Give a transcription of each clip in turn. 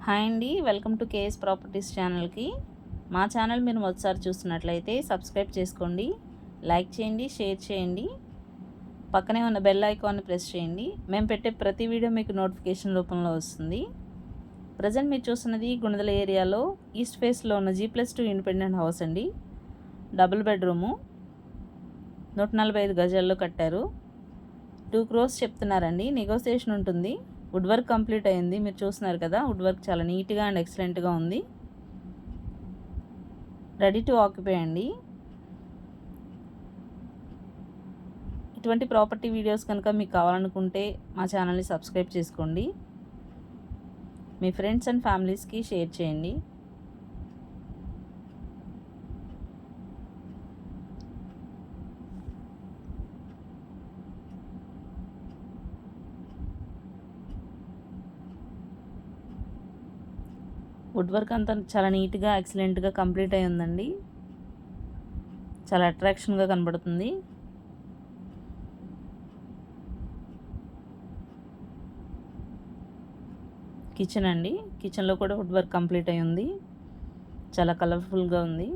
Hi అండి, welcome to KS properties ఛానల్కి. మా ఛానల్ మీరు మొదటిసారి చూస్తున్నట్లయితే సబ్స్క్రైబ్ చేసుకోండి, లైక్ చేయండి, షేర్ చేయండి, పక్కనే ఉన్న బెల్ ఐకాన్ని ప్రెస్ చేయండి. మేము పెట్టే ప్రతి వీడియో మీకు నోటిఫికేషన్ రూపంలో వస్తుంది. ప్రజెంట్ మీరు చూస్తున్నది గుణదల ఏరియాలో ఈస్ట్ ఫేస్లో ఉన్న G+2 ఇండిపెండెంట్ హౌస్ అండి. డబుల్ బెడ్రూము, 145 గజాల్లో కట్టారు. 2 crores చెప్తున్నారండి, నెగోసియేషన్ ఉంటుంది. వుడ్ వర్క్ కంప్లీట్ అయింది, మీరు చూస్తున్నారు కదా. వుడ్ వర్క్ చాలా నీట్గా అండ్ ఎక్సలెంట్గా ఉంది. రెడీ టు ఆక్యుపై అండి. ఇటువంటి ప్రాపర్టీ వీడియోస్ కనుక మీకు కావాలనుకుంటే మా ఛానల్ని సబ్స్క్రైబ్ చేసుకోండి, మీ ఫ్రెండ్స్ అండ్ ఫ్యామిలీస్కి షేర్ చేయండి. వుడ్ వర్క్ అంతా చాలా నీట్గా ఎక్సలెంట్గా కంప్లీట్ అయి ఉందండి. చాలా అట్రాక్షన్గా కనబడుతుంది. కిచెన్ అండి, కిచెన్లో కూడా వుడ్ వర్క్ కంప్లీట్ అయి ఉంది. చాలా కలర్ఫుల్గా ఉంది.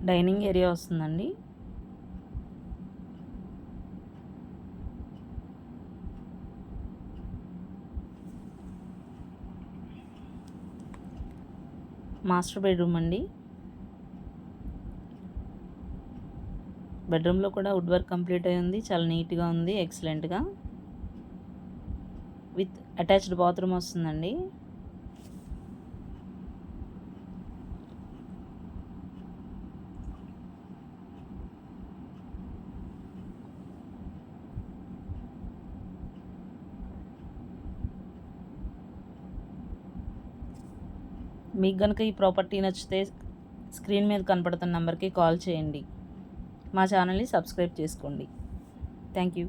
డైనింగ్ ఏరియా వస్తుందండి. మాస్టర్ బెడ్రూమ్ అండి. బెడ్రూమ్లో కూడా వుడ్ వర్క్ కంప్లీట్ అయి ఉంది, చాలా నీట్గా ఉంది, ఎక్సలెంట్గా. విత్ అటాచ్డ్ బాత్రూమ్ వస్తుందండి. మీకు కనుక ఈ ప్రాపర్టీ నచ్చితే స్క్రీన్ మీద కనపడుతున్న నెంబర్కి కాల్ చేయండి. మా ఛానల్ని సబ్స్క్రైబ్ చేసుకోండి. Thank you.